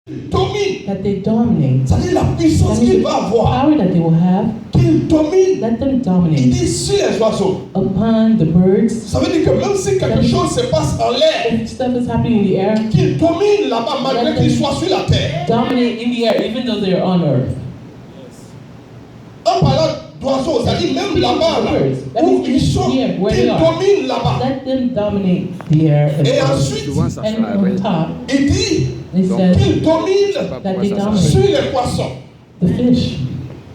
domine. That they dominate. Ça dit la puissance That qu'il means va the avoir, power that they will have. qu'il domine. Let them Il dominate dit sur les oiseaux. upon the birds. Ça veut dire que même si quelque chose se passe en l'air, If stuff is happening in the air, qu'il domine là-bas malgré qu'il soit sur la terre. dominate in the air, even though they are on earth. En parlant d'oiseaux, ça dit même là-bas, là, où ils sont, qu'ils dominent là-bas. Let them dominate the air. Et ensuite, And on top, il dit they said qu'ils dominent that they sur dominate les poissons. the fish.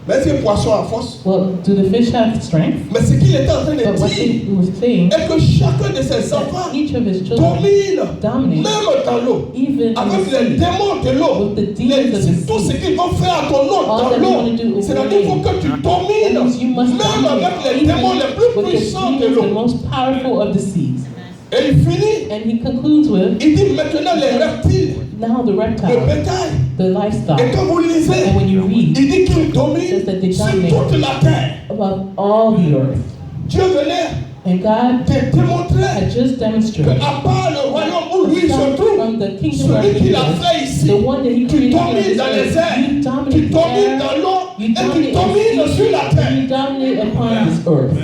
Mais ces poissons en force. Well, do the fish have strength? Mais ce qu'il était en train de But what dire he was saying est que chacun de ses that enfants each of his children domine, dominate, même dans l'eau, even in avec the les sea. démons de l'eau. With the demons of the Tout ce sea. qu'ils vont faire à ton nom All dans that they l'eau, want to do c'est-à-dire over qu'il faut que tu domines, That means you must même dominate, avec les démons les plus with the puissants de demons, the l'eau. most powerful of the seas. Et il finit, And he concludes with, il dit maintenant les reptiles, now the le reptile, bétail. the livestock, Et quand vous lisez, and when you read, il dit qu'il domine says that they sur dominate toute la terre. above all the earth. Dieu venait And God te démontrer had just demonstrated, qu'à part le royaume où lui se aside trouve, from the kingdom where celui he qu'il a is, fait ici, the one that he tu created here on domines this dans les earth, airs, you tu dominate the domines air, dans l'eau you et tu dominate domines the sur la sea, terre. you dominate upon this earth.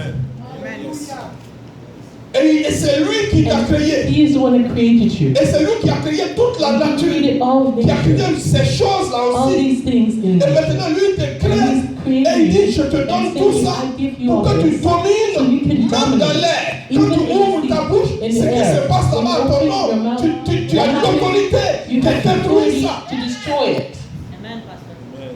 Et c'est lui qui t'a And créé. he is the one that created you. Et c'est lui qui a créé toute la He nature, created all qui a créé nature, ces choses-là all aussi. these things in Et you. maintenant, lui te crée. And he's Et il dit, created je te you donne and tout saying, ça I give you pour all que tu this so domines, you can même dans dominate. l'air. Quand Even tu in ouvres the ta sea, bouche, in ce the qui air, se passe when là-bas à you ton open nom, your mouth, tu as what happens? l'autorité You de have the détruire authority ça. to destroy it.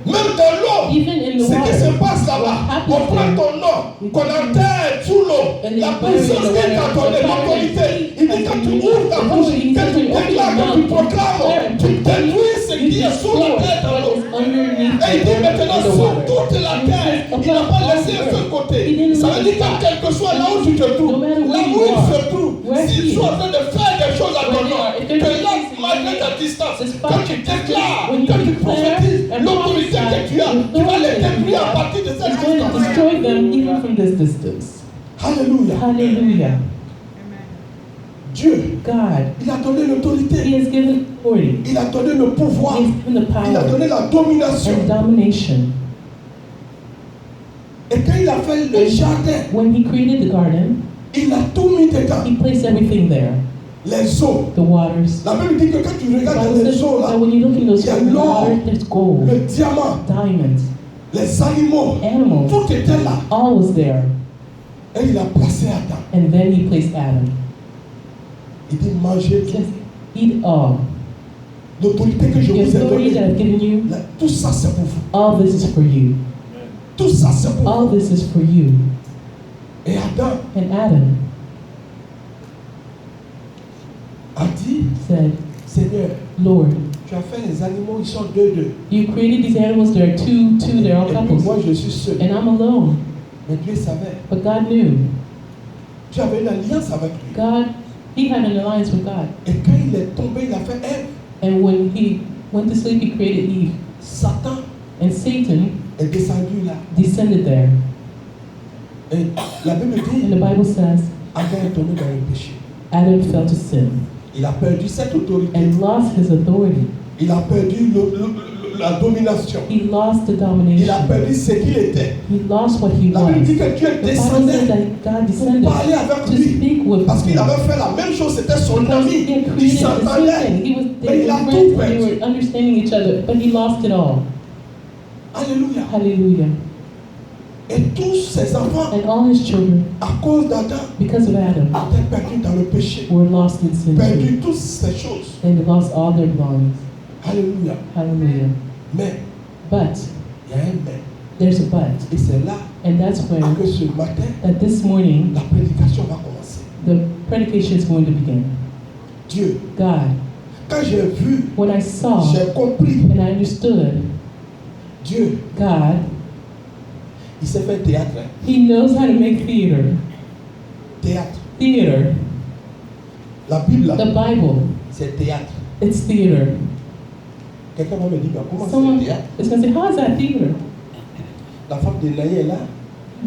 Même dans l'eau, Even in the ce qui se water, passe what là-bas, happens on prend there, ton nom, qu'on enterre sous l'eau, and la they bury puissance the qu'il t'a water, donnée, the l'autorité. power Il dit quand tu ouvres ta bouche, que tu déclares, que tu proclames, tu détruis ce qui est sous la terre dans l'eau. underneath Et il dit the maintenant earth, in the sur water. toute la terre, il n'a pas laissé un seul côté. Ça veut dire que quel que soit là où tu te trouves, là où il se trouve, s'ils sont en train de faire des choses à ton nom, que là, malgré ta distance, quand tu déclares, quand tu prophétises, l'autorité que tu as, tu vas les détruire à partir de cette It's going to distance. destroy them even from this distance. Alléluia. Hallelujah. Dieu, God, il a donné l'autorité, He has given authority. il a donné le pouvoir, He has given the il a power donné la domination. and domination. Et quand il a fait le jardin, When He created the garden, il a tout mis dedans. He placed everything there. Les eaux. The waters. La Bible dit que quand tu The regardes Bible les says eaux là, that when you look in those il y a l'or, waters, there's gold, le diamant, diamonds, les animaux, animals. tout était là. All was there. Et il a placé Adam. And then He placed Adam. Il dit mangez He tout. says, eat all. L'autorité que je The vous ai authority that donnée, I've given you, là, tout ça c'est pour vous. all this is for you. Tout ça c'est pour All vous. this is for you. Et Adam And Adam a dit, said, Seigneur, Lord, tu as fait les animaux, ils sont deux. you created these animals, there are two, they're all Et puis couples. moi je suis seul. And I'm alone. Mais Dieu savait. But God knew. Tu avais une alliance avec lui. God, He had an alliance with God. Et quand il est tombé, il a fait Ève. And when He went to sleep, He created Eve. Satan And Satan est descendu là. descended there. Et la Bible dit, And the Bible says, Adam est tombé dans le péché. Adam fell to sin Il a perdu cette autorité. and lost his authority. Il a perdu la domination. He lost the Il a domination. perdu ce qu'il était. He lost what he La Bible dit was. que Dieu The Bible descendait says that God pour descended parler avec to lui. speak with Parce qu'il him. avait fait la même chose, c'était son Because ami. he had Il created the same s'entendait. thing. Mais They il a were tout friends and they perdu. were understanding each other, but he lost it all. Alléluia. Hallelujah. Et tous ses enfants, And all his children, à cause d'Adam, because of Adam, étaient perdus dans le péché. were lost in sin. Perdus toutes ces choses. And they lost all their belongings. Alléluia. Hallelujah. Mais, But il y a un mais. there's a but. Et c'est là And that's when que ce matin, that this morning la prédication va commencer. the predication is going to begin. Dieu, God, quand j'ai vu, when I saw j'ai compris, and I understood, Dieu, God, il s'est fait théâtre. Hein. He knows how to make theater. Théâtre. Theater. La Bible, là, The Bible, c'est théâtre. it's theater. Quelqu'un va me dire, mais comment Someone c'est théâtre? is going to say, how is that theater? La femme de Naïe est là.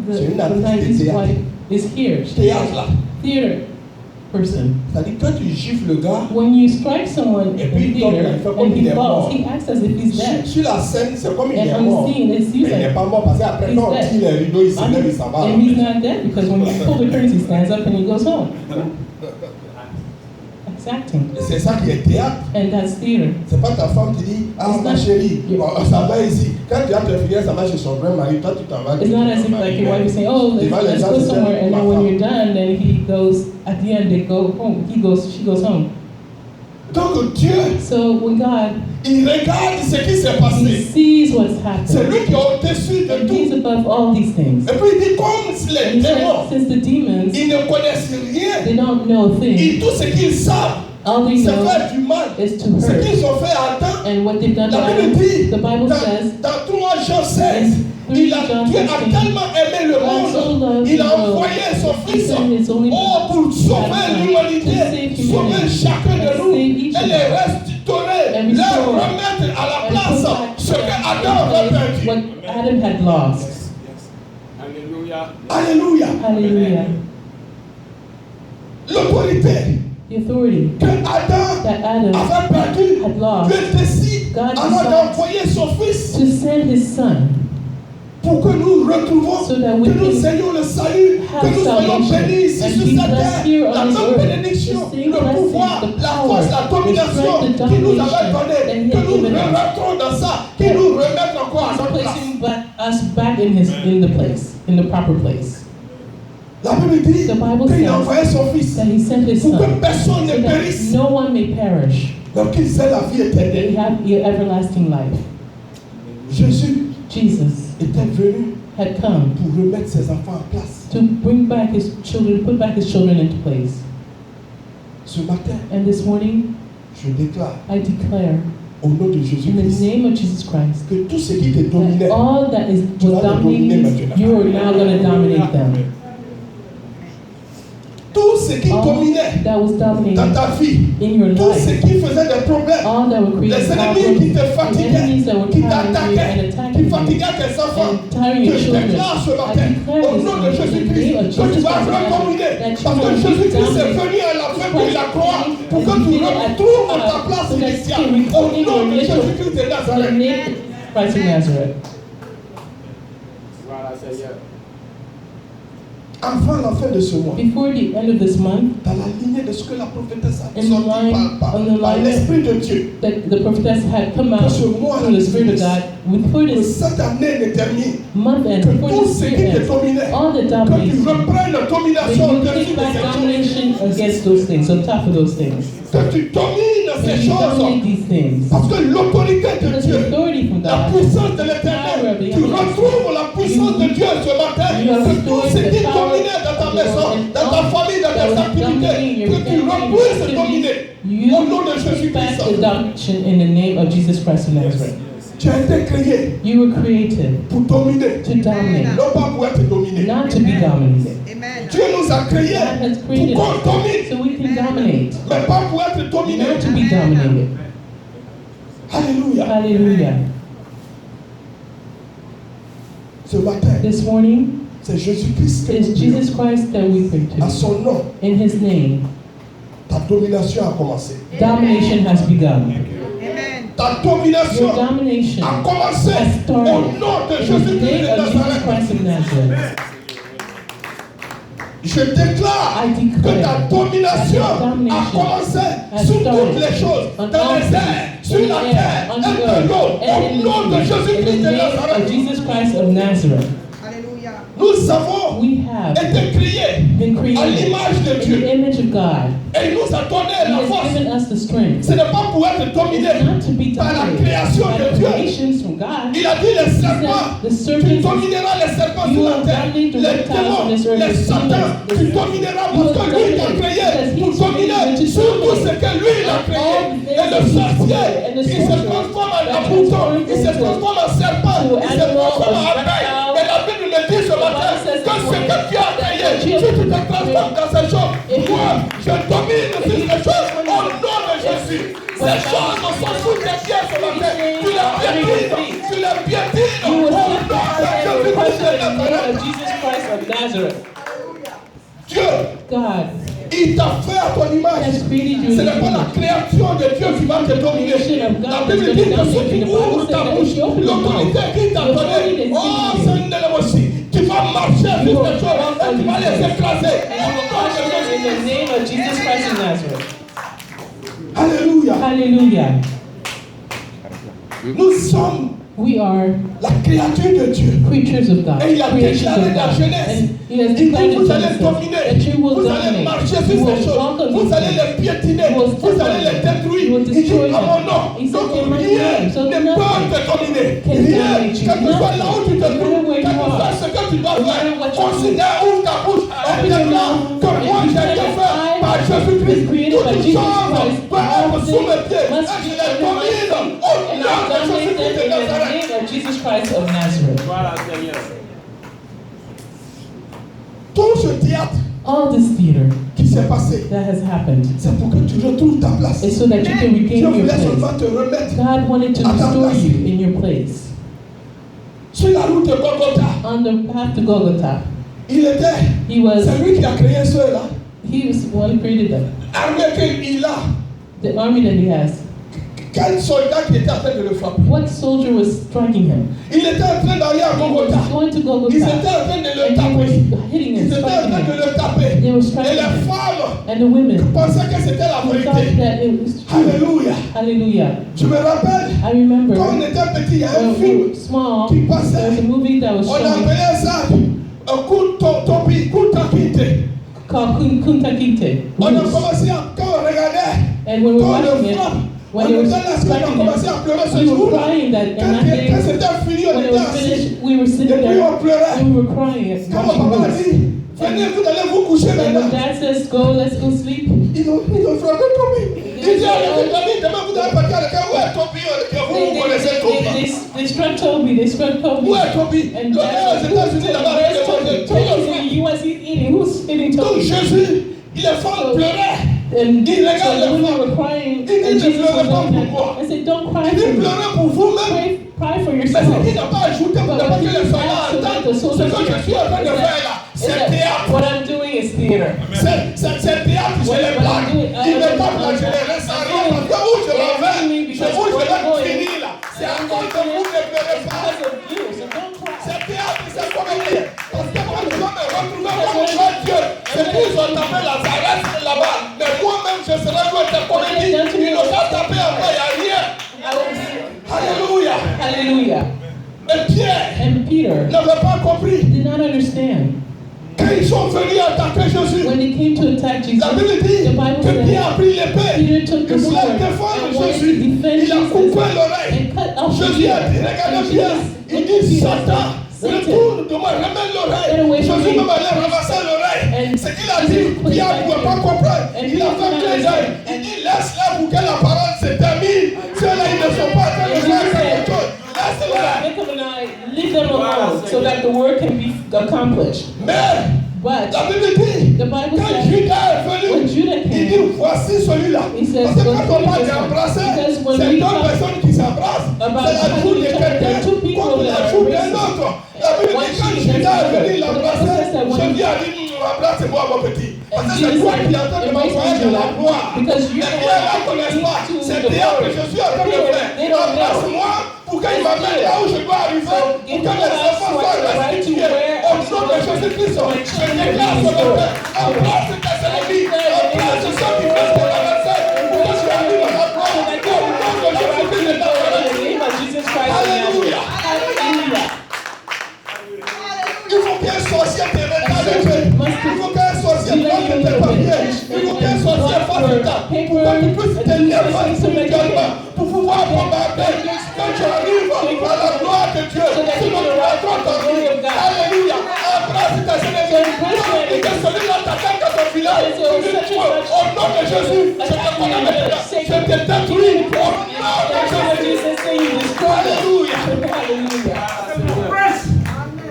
The, C'est une the artiste de 90s théâtre. wife is here. Théâtre là. Theater. person. C'est-à-dire quand tu gifles le gars, When you strike someone Et in puis, il tombe, theater il fait comme and il he est mort. falls, he acts as if he's dead. sur la scène, c'est comme il est And on mort. the scene, it Mais seems il n'est like pas mort parce qu'après he's quand on dead. tire les rideaux, il se lève, il s'en va. And he's not dead because when you pull the curtains, he stands up and he goes home. That's acting. C'est ça qui est théâtre. And that's theater. C'est pas ta femme qui dit, ah It's ma not- chérie, ça va ici. Quand tu as te finir, ça va chez son vrai mari, toi tu t'en vas. It's not as if like your wife is saying, "Oh, let's go somewhere," and then when you're done, then he goes. At the end, they go home. She goes home. Donc Dieu, So when God, il regarde ce qui s'est He passé. sees what's C'est happened, lui qui est au-dessus de and He's tout. above all these things. Et puis il dit, comme And les He démons, said, since the demons, ils ne connaissent rien. they don't know a thing. Et tout ce qu'ils savent, All they c'est know faire du mal. is to Ce hurt. qu'ils ont fait à Adam, And what they've done to la Adam, Bible dit, the Bible says, dans 3 Jean 16, Dieu a tellement aimé le monde, il a envoyé son Fils pour sauver l'humanité, sauver chacun de nous et les restaurer, leur remettre à la place ce que Adam avait perdu. what Adam had lost. Alléluia. Hallelujah. L'autorité The authority que Adam that Adam avait perdu, had lost, Dieu décide God alors decides d'envoyer son Fils to send His Son pour que nous retrouvons, so that we que nous can ayons le salut, que have nous soyons salvation bénis ici and sur be cette blessed terre. here La on this même earth. bénédiction, The same le pouvoir, blessing, the la power, force, la the domination strength, the qu'il nous avait domination donné, that He que had nous given us. remettrons dans ça, qu'il nous remette encore à He's notre place. placing us back in the place, in the proper place. La Bible dit The Bible qu'il a says envoyé son Fils That He sent His pour que Son personne so ne that périsse, no one may perish, mais qu'ils aient la vie they éternelle. have everlasting life. Jésus Jesus était venu had come pour remettre ses enfants en place. to bring back His children, put back His children into place. Ce matin, And this morning, je déclare I declare, au nom de in the Jésus-Christ name of Jesus Christ, que tout ce qui te dominait, that all that was dominating you, you are now going to dominate them. tout ce qui All dominait that was dans dominating ta vie, in your tout ce life, qui faisait des problèmes, all that were les creating ennemis qui problems, te the fatiguaient, enemies that were qui tiring you and t'attaquaient, qui attacking you, fatiguaient tes enfants, and tiring que your je children. déclare ce I matin, declare au this nom de in the Jésus-Christ, name of que tu Jesus vas Christ recommunier, that you parce que will Jésus-Christ est dominate. venu à la fin pour la croix, pour que And tu He did it at retrouves the ta cross place so that you initiale, can au reclaim nom your de initial Jésus-Christ de Nazareth. name, Christ of Nazareth. Avant la fin de ce mois, Before the end of this month, dans la lignée de ce que la prophétesse a In the sorti line- par on the line- l'Esprit de Dieu, that the prophetess had come out Que ce mois through the Spirit of God, before que this cette année ne termine, month end, que before tout this ce year qui te ends, dominait, all the que tu domination, reprennes la that domination you au-dessus take de back ces choses, domination against those things, on top of those things. que tu domines That ces you dominate choses, these things. parce que l'autorité de Because the Dieu, authority from la God, puissance de the power of l'éternel, the tu retrouves la puissance de Dieu ce matin, You have que tout ce restored qui the power dominait dans ta of the maison, Lord and dans ta all famille, dans that tes was activités, dominating your que tu family, repuisses your dominer, you au nom de take back Jésus-Christ. the domination in the name of Jesus Christ of Nazareth. Tu as été créé You were created pour dominer, to dominate, non pas pour être dominé. not to be dominated. Dieu nous a créés God has created pour qu'on domine, us so we can dominate, mais pas pour être dominé. not to be dominated. Alléluia. Hallelujah. Ce matin, This morning, c'est Jésus-Christ que it is nous prions. Jesus Christ that we pray À to. son nom, In His name, ta domination a commencé. domination has begun. Ta domination Your domination a commencé has au started nom de in the Jésus-Christ name de of Jesus Nazareth. Christ of Nazareth. Je déclare I declare que ta domination that your a domination commencé has sur started toutes les choses, on dans all les things, airs, sur in la the terre, air, on et the de earth, l'eau, and au in nom de the sea, Jésus-Christ in de the name of Nazareth. Jesus Christ of Nazareth. Nous avons We have été créés been à created l'image de in the Dieu. image of God. Et il nous a donné He la has force. given us the strength. Ce n'est pas pour être dominé It's not to be par la dominated création by de the Dieu. creations from God. Il a dit les serpents, The tu serpents, domineras les serpents you sur la will terre. dominate the Les reptiles on démons, this earth, les the satans, demons, tu domineras you parce will que lui t'a dominate créé because pour he's dominer created to sur tout ce dominate. que lui il a And créé. all the Et things le that he's sorcier, created, and the il se sorcerer transforme en that mouton, transforms il se into transforme en serpent, to il se animal, transforme en a abeille. reptile. Mais la Bible me dit ce matin Bible says que this ce morning que tu as créé, that si you tu te have transformes dans ces choses, If you- moi, je domine sur ces choses au nom de Jésus. Ces choses, on s'en fout des pieds ce matin. Tu les piétines, tu les piétines You au will nom step out de and Jésus-Christ crush de it in the name Nazareth. of Jesus Christ of Nazareth. Dieu God Il t'a fait à ton image. Ce n'est pas la création de Dieu qui va te dominer. La Bible dit que si tu ouvres ta bouche, l'autorité qui t'a donné, oh Seigneur aussi, tu vas marcher sur les choses et tu vas les écraser. In the name of Jesus Christ of Nazareth. Alléluia. Hallelujah. Nous sommes la créature de Dieu. Creatures of God. Et il a déclaré la jeunesse. And he has Il dit declared vous in allez Genesis dominer. that you will Vous allez dominate. marcher sur You will ces choses. walk on Vous these allez things. les piétiner. You will Vous allez les You détruire. will Il dit destroy à mon nom. them. He said, Donc in my rien name. So ne peut nothing te dominer. can Rien. dominate you. Quel que soit là où tu te Nothing. trouves. No matter where Quel you que soit are. ce que tu dois No faire. matter what you Considère, ouvre ta bouche. Et déclare que moi j'ai été fait par Jésus-Christ. Toutes choses peuvent être sous mes pieds. Et je les domine au nom de Jésus-Christ de Nazareth. Jesus Christ of Nazareth. Voilà, Seigneur. Tout ce théâtre All this theater qui s'est passé, that has happened c'est pour que tu retrouves ta place. is so that you can Dieu regain your voulait place. seulement te remettre God wanted to à ta restore place. you in your place. Sur la route de Golgotha, On the path to Golgotha, c'est he was lui qui a créé ceux-là. the one who created them. Armée qu'il a, The army that he has. quel soldat qui était en train de le frapper? What soldier was striking him? Il était en train d'aller à He was Golgotha. going to Ils Golgotha. étaient en train de le And he taper. was hitting Ils him, étaient en striking train de him. le taper. They were Et striking les him. femmes And the women pensaient que c'était la thought vérité. that it was true. Alléluia. Hallelujah. Je me rappelle, I remember quand on était petit, il y a un when we film were small, qui there was passait. a movie that was On showing appelait ça Kuntakinte. called Kunta Kinte. On a commencé à, quand on regardait, And when we were quand on watching le it, frappe, when on they were était là, on a striking commencé à pleurer ce him, we were jour-là. crying that, and that Quand day, c'était fini, on when it était was assis. finished, we were sitting Et puis there on pleurait. and we were crying. Quand mon papa a dit, venez, vous allez vous coucher And when maintenant. Dad says, go, let's go sleep, Ils ont frappé Toby. Il dit, allez, Toby, demain vous allez partir avec un. Où est Toby? Vous connaissez Toby. they struck Toby, they struck Toby. Où est Toby? And Le gars aux États-Unis là-bas, il est mangé. Toby's in the US, he's eating. Who's hitting Donc Toby? Jésus, les femmes pleuraient. And Il regarde so the les women femmes. were crying, Il and dit, ne Jesus was pleurez pas like pour moi. that. I said, don't cry Il for dit, me. pleurez pour vous-même. Cry for Mais yourself. ce qu'il n'a pas ajouté pour ne pas que les soldats entendent ce que je suis en train de faire là. C'est théâtre. What I'm doing is theater. C'est théâtre, je les blague. Il me tape là, je les laisse en rien. Parce que où je m'en vais, où je vais finir là. C'est à cause de vous, ne pleurez pas. C'est théâtre, c'est comédie. Parce que quand je vais me retrouver comme un grand Dieu, c'est qu'ils ont tapé Lazareth là-bas. Mais moi-même, je serai loin de comédie. Ils n'ont pas tapé en moi, il n'y a rien. Alléluia. Hallelujah. Et Pierre And Peter n'avait pas compris. did not understand. Quand ils sont venus attaquer Jésus, When they came to attack Jesus, la Bible dit the Bible que said Pierre a pris l'épée. Peter took Il the voulait sword défendre and wanted to Jésus. defend Il a coupé Jesus l'oreille. and cut off his Jésus a dit, ear. regardez And bien. Jesus Il looked at dit, Peter, Satan, Satan, retourne de moi, remets Get l'oreille. away from Jésus me. même allait ramasser l'oreille. And Ce qu'il a dit, Jesus put it Pierre ne back pouvait in. pas comprendre. And Il a Peter fait did not clin d'œil. understand. Il dit, laisse-la pour que la parole se termine. Ceux-là, ils ne sont pas en train de And faire Jesus quelque said, chose. Laisse-la. Jacob and I, leave them alone so that the word can be accomplished. Mais, But la Bible dit, the Bible quand says, Judas est when venu, Judah il came, dit, voici celui-là. He says, Parce que "Go quand on to parle this one." d'embrasser, Because when c'est we deux talk personnes qui s'embrassent. about C'est la joue de touching each other, there quelqu'un are two people contre la that are joue d'un embracing. autre. La Bible One dit, quand cheek, Judas that's est venu the other. l'embrasser, The Bible says that when Jésus a dit, embrasse-moi mon petit. Parce que c'est Jesus toi said, qui es en train de "Embrace m'envoyer me, dans la Judas, gloire. because you're Les the Pierre one ne that connaissent pas. leads to C'est the théâtre que glory." je suis en train de They faire. don't know. Embrasse-moi pour qu'il m'amène là où je dois arriver. Pour que les enfants soient restitués au nom de Jésus-Christ. Je déclare ce matin, embrasse ta cérémonie. Embrasse ceux qui veulent te ramasser. Pour que tu arrives à la gloire. Au nom de Jésus-Christ de Nazareth. Alléluia. Il faut qu'un sorcier te regarde de Dieu. Il faut qu'un sorcier prenne tes papiers. Il faut qu'un sorcier fasse ta. Pour que tu puisses te lever spirituellement. Pour pouvoir bombarder. Quand tu arrives à la gloire de Dieu. Sinon tu vas contre ta vie. Alléluia. Embrasse ta célébrité. Et que celui-là t'attaque dans ton village. Au nom de Jésus. Je te connais maintenant. Je te détruis. Au nom de Jésus. Alléluia.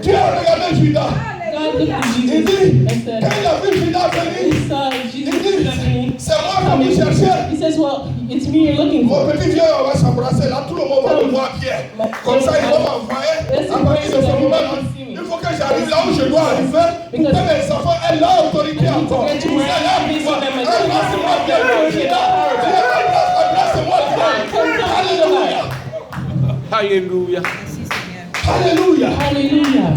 Dieu a regardé Judas. God looked at Il Jesus dit, and said, quand il a vu Judas venir, he saw il Jesus dit, coming. c'est moi que vous cherchez. He says, well, it's me you're looking Mon for. petit vieux, on va s'embrasser. Là, tout le monde va me voir bien. Comme ça, ils vont m'envoyer. À partir de ce moment-là, il faut que j'arrive là où je dois arriver, pour que mes enfants aient l'autorité encore. Abracez-moi bien, abracez-moi bien. Alléluia. Alléluia. Hallelujah.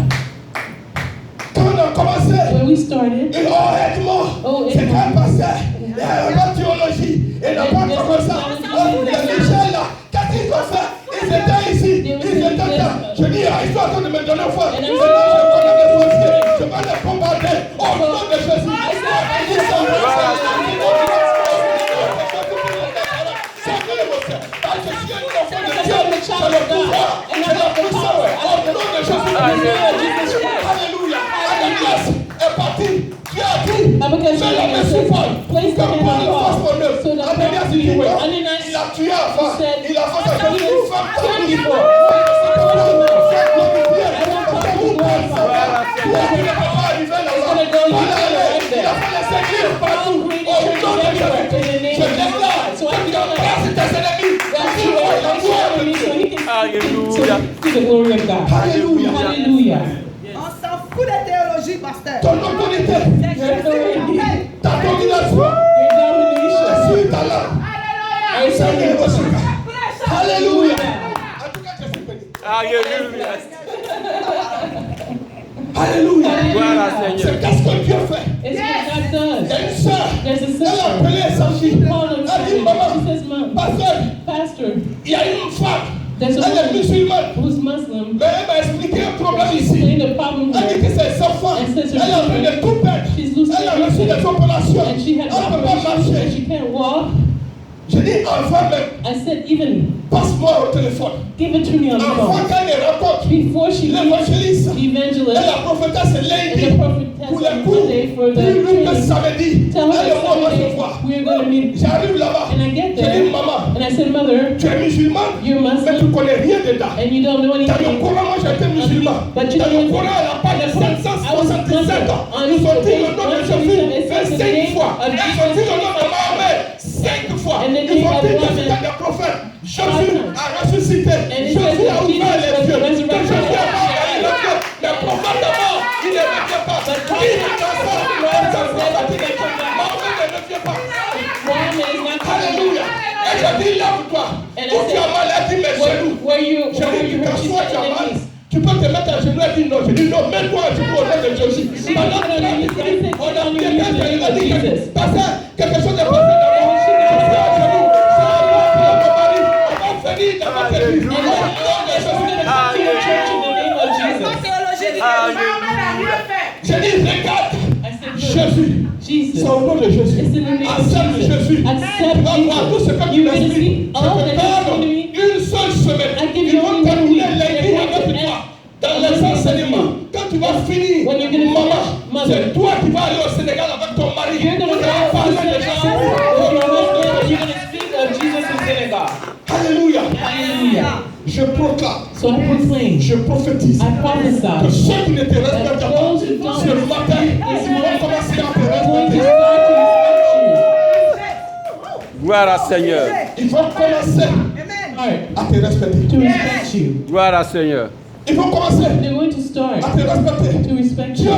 Quand on a commencé, When we started, honnêtement, c'est un pasteur. Il n'y a pas de théologie. Il n'a pas commencé. Les Michel là, qu'est-ce qu'ils ont fait? Ils étaient ici. Ils étaient là. Je dis, ils sont en train de me donner foi. Je vais les combattre au nom de Jésus. Alléluia. Ananias est parti. Qui a dit? Fais la maison folle. Comme Paul le fasse pour eux. Ananias dit quoi? Il a tué avant. Il a fait ça. Il Hallelujah. To the glory of God. Hallelujah. Hallelujah. On s'en fout de théologie, pasteur. Ton autorité, ta domination, Your domination. suis ta langue. Alléluia. En tout cas, je suis béni. Alléluia. Alléluia. Voilà, Seigneur. C'est qu'est-ce que Dieu fait. It's what God Il y does. a une sœur, There's a elle a sister. appelé sa fille. Call him. Elle dit, maman, She says, Mom, pasteur, Pastor, il y a une femme, there's elle a est woman musulmane. who's Muslim. Mais elle m'a expliqué un problème ici. Saying the problem Elle dit here. que ses enfants, elle est en train de tout perdre. Elle a reçu des opérations. And she had Elle ne peut pas operations and marcher. she can't walk. Je dis, enfant même, I said, even passe-moi au téléphone. give it to me on the Enfant, phone. quand elle rencontre Before she leaves, l'évangéliste, the et evangelist la prophétesse and Lady, the prophet pour tells les on cours, Monday for the dis-lui que training. samedi, Tell her elle et that moi, on va se Sunday voir. we're going to meet. J'arrive là-bas. And I get Je dis, there, maman, and I said, Mother, tu es musulman, you're mais tu Muslim, ne connais rien dedans. and you don't know Dans le anything. Coran, moi j'étais musulman. But you Dans know le Coran, elle n'a pas de 767 ans. On Ils ont dit le nom de Jésus it says the 25 name fois. of Ils ont dit le nom de Jesus. Mahomet 5 fois. And the Ils name ont of dit que Muhammad c'était des prophètes. Jésus 5 times. a ressuscité. And it Jésus says a that ouvert Jesus les was yeux. Que resurrected. Jésus a ouvert les yeux. Les prophètes d'abord, il ne revient pas. But Il est dans ça. Christ said, Mahomet ne revient pas. Muhammad is not coming Alléluia. Et je dis, lève-toi. And I Où tu as said, mal, elle dit mes genoux. Where you Je dis, hurt, quand she toi said tu as in the mal, knees. tu peux te mettre à genoux et dire non. Je dis non, mets-toi à genoux au nom de Jésus. Pendant que tu as dit, on a dit quelqu'un a dit que parce que quelque chose est passé d'abord. Je suis à genoux. C'est un peu pour mon mari. On va venir dans votre église. Au nom de Jésus. Je dis, regarde. Jésus. Jesus. C'est au nom de Jésus. It's in the name of Accepte Jesus. Jésus. Accept Tu vas voir tout ce que Jesus. tu You're as going to dit. see all that Je te He's donne doing to me. une seule semaine. I give Ils you vont only 1 week. terminer l'église They're going avec to toi. end. Dans les enseignements, quand tu vas finir, When you're gonna maman, finish, mother, c'est toi qui vas aller au Sénégal avec ton mari. You're going to Vous allez go to parler de Senegal Jésus. with your husband and you're going to speak of Jesus in Senegal. Alléluia. Hallelujah. Je proclame, So I proclaim, je prophétise I que prophesy ceux qui ne te respectent that pas, those who don't ce matin, respect ils this vont morning commencer à te are going to respecter. start to respect Gloire à Seigneur. Ils vont commencer you. à te respecter. To respect you. Gloire à Seigneur. Ils vont commencer They're going to start à te respecter. to respect Dieu, you.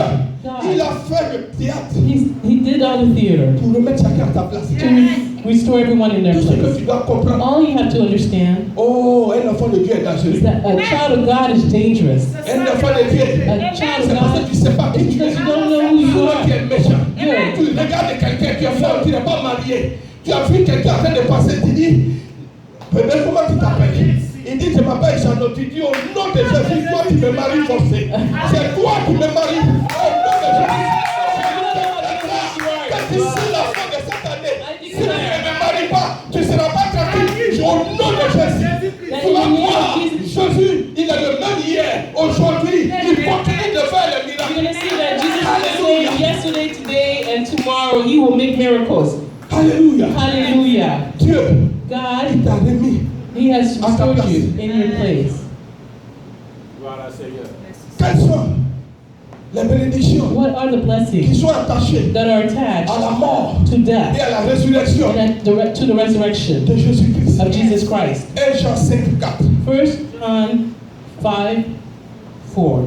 il God, a fait le théâtre he did all the theater pour remettre chacun à ta place. to restore everyone in their Tout ce que place. tu dois comprendre. All you have to understand Oh, un enfant de Dieu est dangereux. is that a child of God is dangerous. Un enfant de Dieu, A child c'est of parce que God, tu ne sais pas qui it's tu es. because you don't know who you Toi qui are. es méchant. Yeah. Tu regardes quelqu'un, tu es fort, tu n'es pas marié. Tu as vu quelqu'un en train de passer, tu dis, bébé, comment tu t'appelles? Il dit, je m'appelle Jeannot. Tu dis, au nom de Jésus, toi qui me maries forcé. C'est toi qui me maries. Au nom de Jésus. Quand tu sais la fin de cette année, si tu ne me maries pas, tu ne seras pas tranquille. Au nom de Jésus. Tu vas voir, Jésus, il est le même hier, aujourd'hui. Il continue de faire les You're going to miracles. see that Jesus is the same yesterday, today, and tomorrow. He will make miracles. Alléluia. Hallelujah. Dieu, God, il t'a remis. He has restored you in your place. Gloire à Seigneur. Quelles sont les bénédictions What are the qui blessings sont attachées that are attached à la mort to et death à la résurrection and to the resurrection de Jésus-Christ? of Jesus Christ? 1 Jean 5, 4. 1 John 5:4.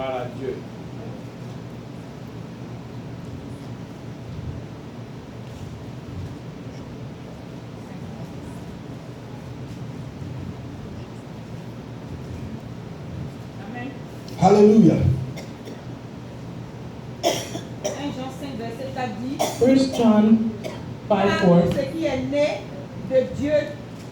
Gloire à Dieu. Amen. Alléluia. 1 Jean 5, verset 4 dit, 1 John 5, car 4. ce qui est né de Dieu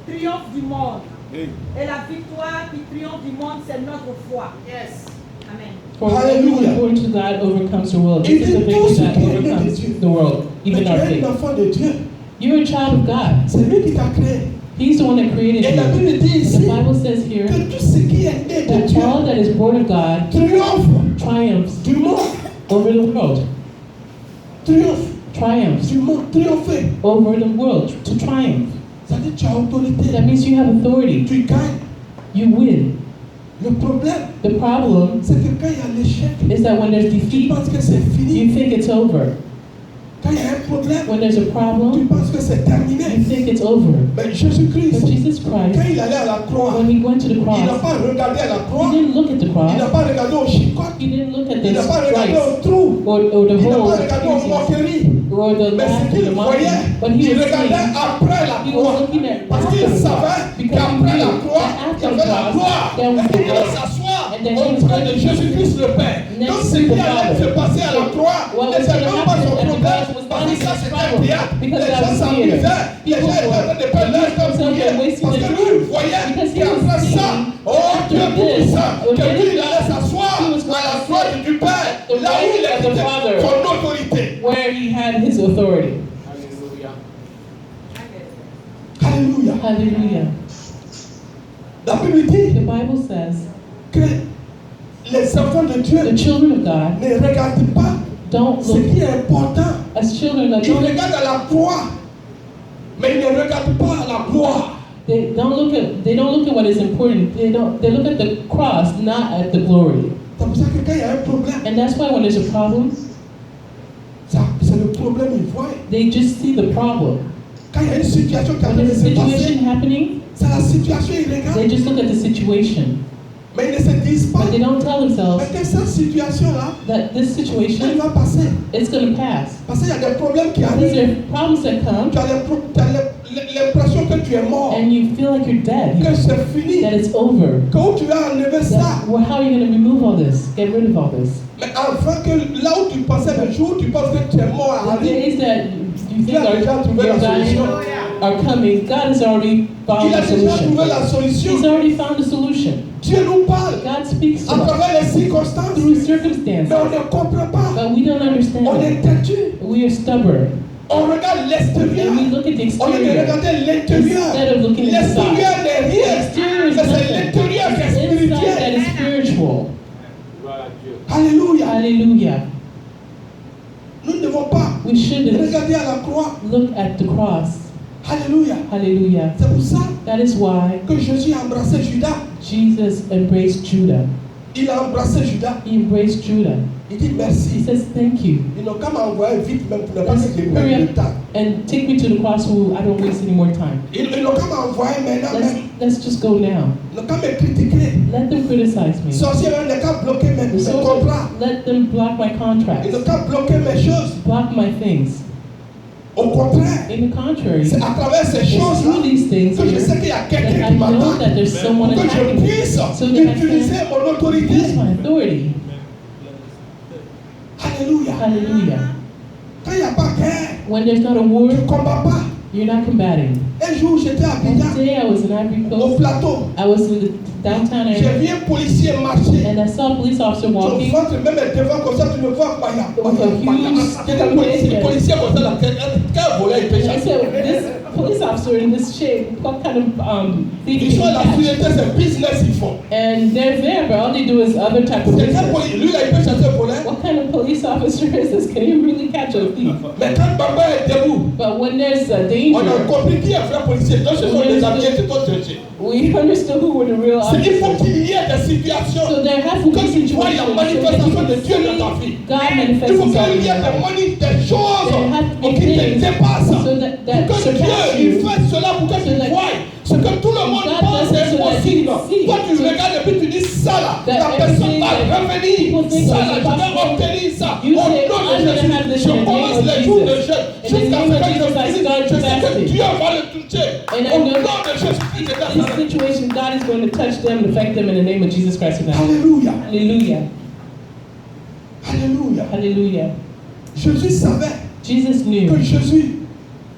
triomphe du monde. Hey. Et la victoire qui triomphe du monde, c'est notre foi. Yes. Amen. For Hallelujah. everyone born to God overcomes the world. Il This is the dit tout victory ce that qui est né de overcomes Dieu. the world, Mais even tu our es un faith. enfant de Dieu. You're a child of God. C'est lui qui t'a créé. He's the one that created Et la you. Bible dit The ici Bible says here que tout ce qui est né de that Dieu all that is born of God triomphe triumphs du monde. over the world. Triumphs Du monde, triompher. over the world. To triumph. Ça dit tu as autorité. That means you have authority. Tu gagnes. You win. Le problème, The problem c'est que quand il y a l'échec, is that when there's tu defeat, penses que c'est fini. you think it's over. Quand il y a un problème, When there's a tu problem, penses que c'est you terminé. think it's over. Mais Jésus-Christ, But Jesus quand Christ, il allait à la croix, when he went to the il n'a cross, pas regardé à la he croix, didn't look at the il n'a cross, pas regardé au chicote, he didn't look at il the n'a pas regardé stripes au trou, or the il n'a holes, pas regardé aux moqueries. or the Mais ce laugh qu'il and the voyait, mockery. But he il was regardait seeing, après la he croix. was looking at Parce after qu'il the cross, savait because he qu'après la knew croix, that il y after avait the la cross, gloire. there was Et the qu'il allait glory. s'asseoir And then he was auprès de going Jésus-Christ le Père. next Donc to ce the qui allait se Father. passer à la croix What was n'était going to même pas son happen at the problème. cross was Parce not que his ça c'était un problem, théâtre. because Les that gens was s'amusaient. theater. Les gens étaient en train de perdre leur temps pour rien. Parce que lui, il voyait Because he was qu'après ça, seeing oh after Dieu this, tout-puissant, when que lui he il allait s'asseoir he was à la going to droite sit du Père, the là où il right of the était Father. son autorité. where he had his authority. Alléluia. Alléluia. Hallelujah. La Bible dit The Bible says que les enfants de Dieu the children of God ne regardent pas don't ce look qui est important. as children of Ils God. regardent à la croix, mais ils ne regardent pas à la gloire. They don't look at what is important. They look at the cross, not at the glory. C'est pour ça que quand il y a un problème, And that's why when there's a problem, c'est le problème ils voient. they just see the problem. Quand il y a une situation qui a When train de there's a se passer, situation happening, c'est la situation ils they regardent. just look at the situation. Mais ils ne se disent pas But they don't tell themselves mais que cette situation-là, that this elle situation va passer. is going to pass. Parce qu'il y a des problèmes qui Because arrivent. there are problems that come, Tu as l'impression que tu es mort, and you feel like you're dead, que c'est fini. that it's over. Quand tu vas enlever ça, That, well, how are you going to remove all this? Get rid of all this? mais enfin que là où tu pensais le jour, tu penses que tu es mort à The days that you think Il a déjà trouvé la you're dying solution. are coming, God has already found Il a the déjà solution. trouvé la solution. He's already found the solution. Dieu nous parle God speaks to à us travers les circonstances, through mais circumstances, on ne comprend pas. but we don't On understand. est têtu. We are stubborn, On regarde l'extérieur. and we look at the On est de exterior regarder l'intérieur. instead of looking L'extérieur inside. n'est The rien. exterior is Mais c'est nothing. l'intérieur qui est It's inside that spirituel. is spiritual. Gloire à Dieu. Alléluia. Hallelujah. Nous ne devons pas We shouldn't regarder à la croix. look at the cross. Alléluia. Hallelujah. C'est pour ça That is why que Jésus a embrassé Judas. Jesus embraced Judah. Il a embrassé Judas. He embraced Judah. Il dit He merci. says, thank you. Ils n'ont qu'à m'envoyer vite même pour ne pas Let's que je hurry perde le up temps. and take me to the cross so I don't waste any more time. Ils n'ont qu'à m'envoyer maintenant même. Let's just go now. Ils n'ont qu'à me critiquer. Let them criticize me. Sorcier même n'a qu'à bloquer mes The sorcerer, contrats. let them block my Ils contracts, n'ont qu'à bloquer mes choses. block my things. Au contraire, In the contrary, c'est à travers ces it's choses-là through these things que je here sais qu'il y a that quelqu'un I qui know m'attend. that there's someone Pour que je attacking me, puisse so that I utiliser can mon autorité. use my authority. Alléluia. Hallelujah. Quand il n'y a pas de guerre, When there's not a war, tu ne combats pas. you're not combating. Un jour, j'étais à One Abidjan, day I was in Ivory au Coast. plateau. I was in the downtown J'ai area, vu un policier marcher. and I saw a police officer Ton walking ventre même est devant comme ça, tu ne vois pas. with a huge stick of Le policier comme ça, là, quel volet il peut And I chasser. said, this police officer in this shape, what kind of thief Ils can sont à la he catch? fierté, c'est business ils font. And they're there, but all they do is other type of C'est quel business. policier, lui là, il peut chasser un volet. What kind of police officer is this? Can he really catch a thief? Mais quand Bamba est debout, But when there's a on a danger, compris qui est vrai policier. Donc ce sont des amis, c'est toi chercher. we understood who were the real Il faut officers. qu'il y ait des situations. So there has to Pour be que tu vois situations la so that manifestation you de can Dieu dans see ta vie. God Il manifest faut himself qu'il in y ait your life. des choses There have to be qui te things dépassent. so that Pour que surpass Dieu il you. fait cela pour que So tu that vois ce que tout le monde God pense does it est so that impossible. Toi, tu regardes et puis tu dis ça là. La personne va revenir. Ça là, je vais obtenir ça. Au nom de Jésus, je commence les jours de jeûne. Jusqu'à ce que je sais que Dieu va le toucher. Au nom de Jésus-Christ de Nazareth. This situation, God is going to touch them and affect them in the name of Jesus Christ of Nazareth. Alléluia. Hallelujah. Alléluia. Hallelujah. Jésus savait Jesus que knew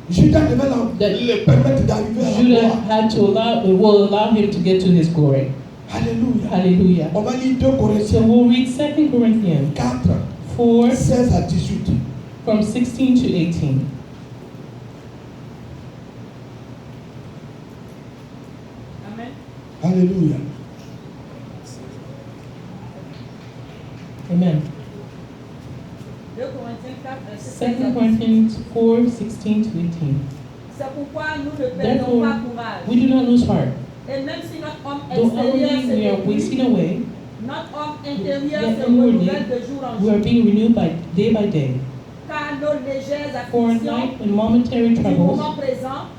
Judas devait le permettre d'arriver à la Judah gloire. had to allow him to get to his glory. Alléluia. Hallelujah. On va lire 2 So Corinthiens we'll read 2 Corinthians 4, 4 16 à 18. from 16 to 18. Amen. Alléluia. Amen. 2 Corinthiens 4, verset 2 16. Corinthians 4, 16 to 18. C'est pourquoi nous ne perdons Therefore, pas courage. we do not lose heart. Et même si notre homme Though extérieur outwardly we are se wasting détruit, away, notre homme intérieur yet se inwardly renouvelle de jour en we are jour. being renewed by day. Car nos légères For afflictions light and momentary du troubles moment présent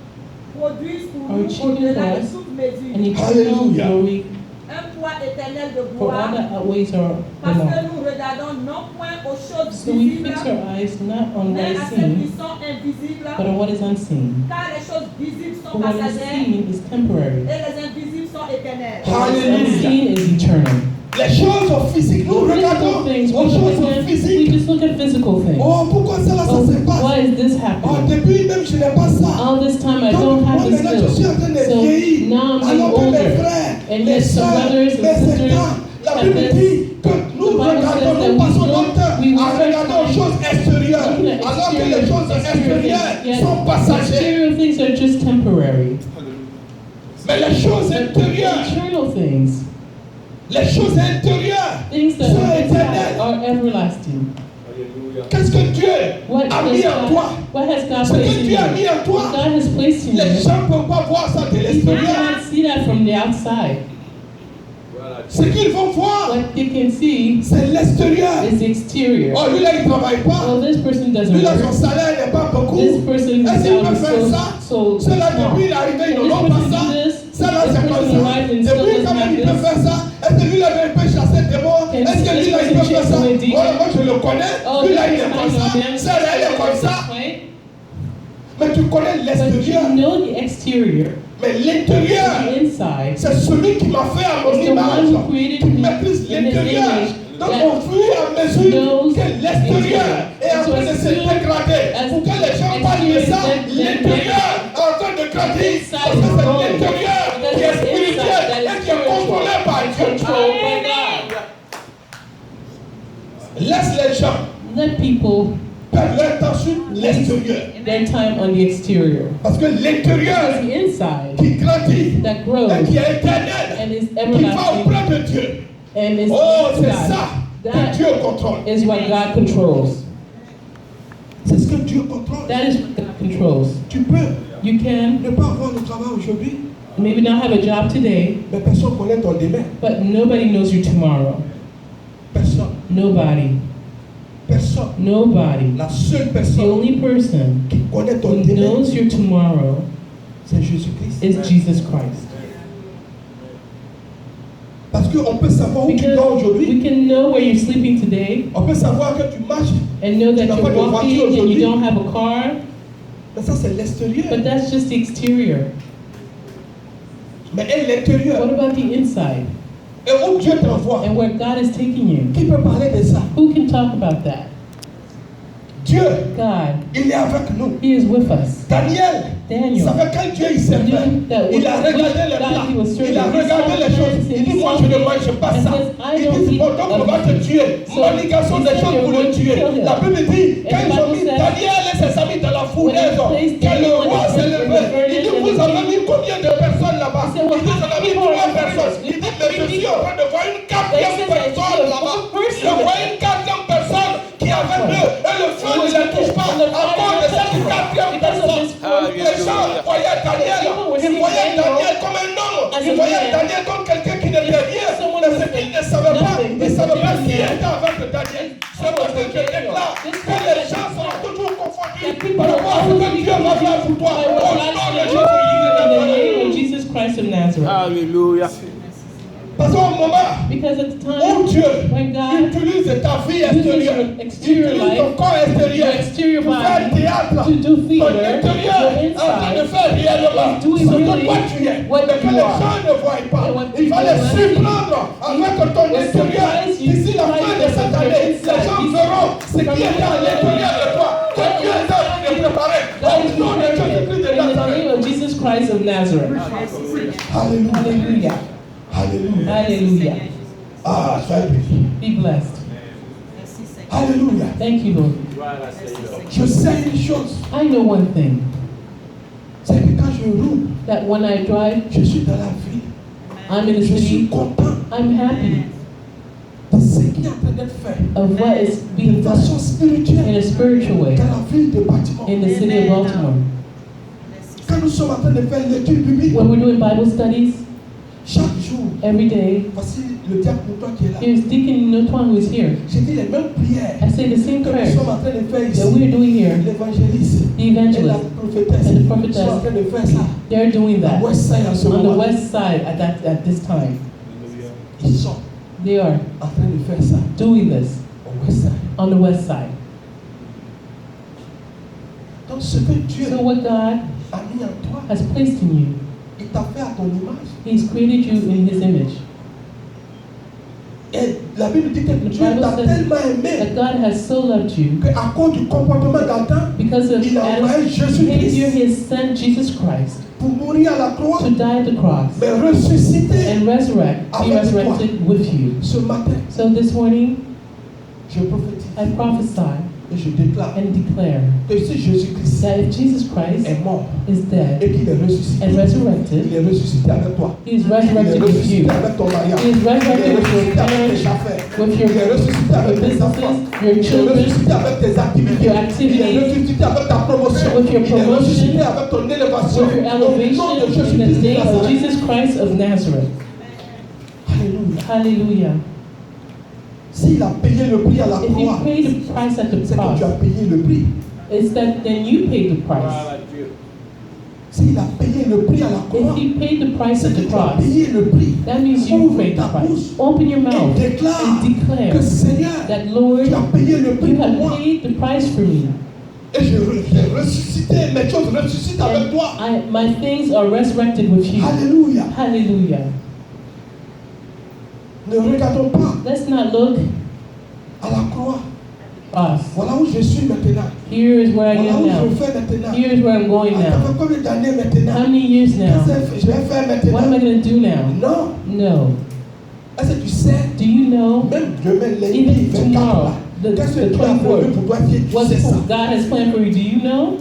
produisent pour are nous achieving au-delà for de us toute mesure an eternal Hallelujah. glory un poids éternel de for all gloire, that outweighs our parce que renown. nous regardons non point aux choses So we visibles, fix our eyes not on what mais is à celles qui seen, sont invisibles, but on what is unseen. car les choses visibles For sont what is passagères seen is temporary, et les invisibles sont éternelles. but what is Hallelujah. unseen is eternal. Les choses physiques, nous Physical regardons things, aux choses we physiques. just look at physical things. Oh, pourquoi ça là, ça se passe? Why is this Oh, happening? depuis même je n'ai pas ça. All this time I Donc, don't moi have this maintenant je suis en train de skill. So vieillir. now I'm being Alors que mes older. frères, And mes yet some soeurs, brothers and mes sisters sœurs, la have Bible this. dit que nous The Bible says regardons, that nous passons we notre temps we à regarder aux choses extérieures, looking at alors que les choses extérieures Yet sont passagères. exterior things are just temporary. Mais les choses But intérieures, internal things, les choses intérieures things that sont are éternelles. everlasting. Alléluia. Qu'est-ce que Dieu What a mis en toi? has God Ce placed que in Dieu a you? mis en toi, What God has placed in les you. gens ne peuvent pas voir ça de You l'extérieur. cannot see that from the outside. Voilà. Ce qu'ils vont voir, What you can see c'est l'extérieur. is the exterior. Oh, lui là, il ne travaille pas. Well, this person doesn't Lui là, son work. salaire n'est pas beaucoup. This person's Est-ce qu'il peut salary faire is ça? so Ceux-là, small. depuis il est arrivé, ils Can n'ont this pas person ça. do this? Ça là, This c'est comme person ça. arrived and still Depuis doesn't quand même, have il peut this? faire ça. Est-ce que lui là, il peut chasser des démons? Can Est-ce que lui là, il peut this faire ça? person chase away Voilà, moi je le connais. Oh, Lui là, this il est person comme I know ça. him. Celle-là, elle est comme ça. This way. Mais tu connais But l'extérieur. you know the exterior. Mais l'intérieur, The inside c'est celui qui m'a fait à mon is the image. one who created Qui me maîtrise in his l'intérieur. image. Donc that au fur et à mesure knows que l'extérieur est en so train de as se soon dégrader, as pour que les gens parlent de ça, l'intérieur est en train de grandir. Parce que c'est l'intérieur qui est spirituel et qui est contrôlé par Dieu. controlled by God. Laisse les gens Let people perdre leur temps sur l'extérieur. their time on the exterior. Parce que It's l'intérieur the inside qui grandit that et grows qui est éternel, and is qui va everlasting auprès de Dieu. and is Oh, c'est God. ça que That Dieu contrôle. is what God controls. C'est ce que Dieu contrôle. That is what God controls. Tu peux You can ne pas avoir le travail aujourd'hui, maybe not have a job today, mais personne ne connaît ton demain. but nobody knows you tomorrow. Personne. Nobody. Personne. Nobody. La seule The personne only person qui connaît ton who demain, knows your tomorrow c'est Jésus-Christ. is Jesus Christ. Parce qu'on peut savoir où tu Because dors aujourd'hui. we can know where you're sleeping today On peut savoir que tu marches. and know that Tu n'as you're pas de voiture walking and you aujourd'hui. don't have a car, Mais ça, c'est l'extérieur. but that's just the exterior. Mais et l'intérieur. What about the inside Et où Dieu t'envoie. and where God is taking you? Qui peut parler de ça? Who can talk about that? Dieu, God. il est avec nous. He is with us. Daniel, Daniel. ça fait quand Dieu il s'est Knew fait. that Il a when regardé les God plats. he was serving, Il a he regardé saw les choses. things Il and dit, he moi saw je ne things mange pas and ça. says, I Il don't dit, eat bon, donc on va te tuer. So Malédiction he des said, choses you're pour going le to tuer. kill him. La Bible dit, quand And the ils ont Bible mis says, Daniel et ses amis dans la when fournaise, he placed que le Daniel roi in s'est the levé. furnace Il dit, and vous the avez king- mis combien de personnes là-bas? He said, Il dit, j'en ai mis well, 3 how personnes. many Il dit, people mais je suis en train de voir une 4e They said that personne you là-bas. are the first Je vois une 4e personne qui avait deux. Et le feu ne les touche pas à cause de cette 4e personne. Les gens voyaient Daniel. Ils voyaient Daniel comme un homme. Ils voyaient Daniel comme quelqu'un qui n'était rien. Mais ce qu'ils ne savaient pas, ils ne savaient pas qui était avec Daniel. C'est parce que je déclare que les gens sont toujours confondus par rapport à ce que Dieu va faire pour toi. Au nom de In the name Jésus. of Jesus Christ of Nazareth. Nazareth. Alléluia. Parce qu'au moment Because at the où time Dieu when God utilise ta vie uses extérieure, your exterior utilise ton life, corps extérieur your exterior pour faire body, théâtre, to do ton theater, intérieur your est en train de inside faire réellement is doing ce que really toi tu es, what mais que you les are. gens ne voient pas. And what Il va people les don't surprendre avec ton Will intérieur. surprise you, D'ici la fin de surprise cette them with année, your les gens inside. verront ce qui est à l'intérieur de toi, que Dieu est en train de préparer. God Au is nom de preparing Jésus-Christ de in the Nazareth. name of Jesus Christ of Nazareth. Alléluia. Hallelujah. Alléluia. Hallelujah. Ah, sois béni. Be blessed. Alléluia. Thank you, Lord. Voilà, Seigneur. Je sais une chose, I know one thing, c'est que quand je roule, that when I drive, je suis dans la ville. I'm in the Je suis city, content I'm happy de ce qui est en train d'être fait. of what is De being façon done spirituelle in a spiritual way dans la ville de Baltimore. in the city of Baltimore. Quand nous sommes en train de faire l'étude biblique, When we're doing Bible studies, chaque jour, every day, voici le diacre toi qui est là. here's Deacon Notoine who is here. J'ai dit les mêmes prières I say the same que nous prayers sommes en train de faire that we ici. are doing here. L'évangéliste The et la evangelists, prophétesse and the prophetess. sont en train de faire ça. they're doing À that West Side en ce on the moment. west side at this time. Ils sont They are en train de faire ça doing this au West Side. on the west side. Donc ce que Dieu So what God a mis en toi, has placed in you, il t'a fait à ton image. He's created you in His image. Et la Bible dit que The Dieu Bible t'a says tellement aimé that God has so loved you qu'à cause du comportement d'Adam, because of il a envoyé Adam's Jésus-Christ behavior, His Son Jesus Christ, pour mourir à la croix, to die at the cross mais ressusciter. and resurrect, be Avec toi. resurrected with you. Ce matin, So this morning, je prophétise I prophesy et je déclare and declare que si Jésus-Christ that if Jesus Christ est mort is dead et qu'il est ressuscité, and il resurrected, est ressuscité avec toi. He is Il est resurrected with ressuscité you, avec ton mariage. He is Il est resurrected with your ressuscité avec tes marriage, affaires. with Il est ressuscité your avec tes enfants. businesses, your Il est children, ressuscité avec tes activités. your Il est activities, ressuscité avec ta promotion. with your Il est ressuscité promotion, avec ton élévation. with your Au nom de elevation in the Jésus-Christ de name of Nazareth. Jesus Christ of Nazareth. Alléluia. Hallelujah. S'il a payé le prix à la If He croix, paid the price at the c'est que tu as cross, payé le prix. it's that then you paid the price. Voilà, Dieu. S'il a payé le prix à la croix, If He paid the price c'est at que the tu as cross, payé le prix. that means you Ouvre paid the ta price. bouche Open your et mouth déclare and declare que Seigneur, that, Lord, tu as payé le prix you pour moi. have paid the price for me. Et j'ai ressuscité, mes choses ressuscitent avec toi. And my things are resurrected with you. Alléluia. Hallelujah. Ne regardons pas Let's not look à la croix. us. Voilà où je suis maintenant. Here is where I Voilà am où je now. fais maintenant. Here is where I'm going Ça now. fait combien d'années maintenant? How many years now? Qu'est-ce que je vais faire What am I maintenant? going to do now? Non. No. Est-ce que tu sais, Do you know même demain, lundi, even 24 tomorrow, là, the qu'est-ce que tu as 24th, prévu pour toi qui what tu sais ça? God has planned for you? Do you know?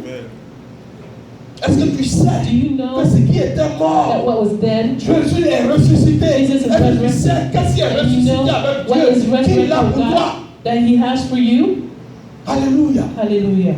Est-ce que tu sais Do you know que ce qui était that mort, what was dead, Jésus est ressuscité? Jesus is Est-ce que tu sais resurrected? qu'est-ce qui est and you ressuscité know avec what is Dieu? Qu'il resurrected a with pour toi? God that He has for you? Alléluia. Hallelujah.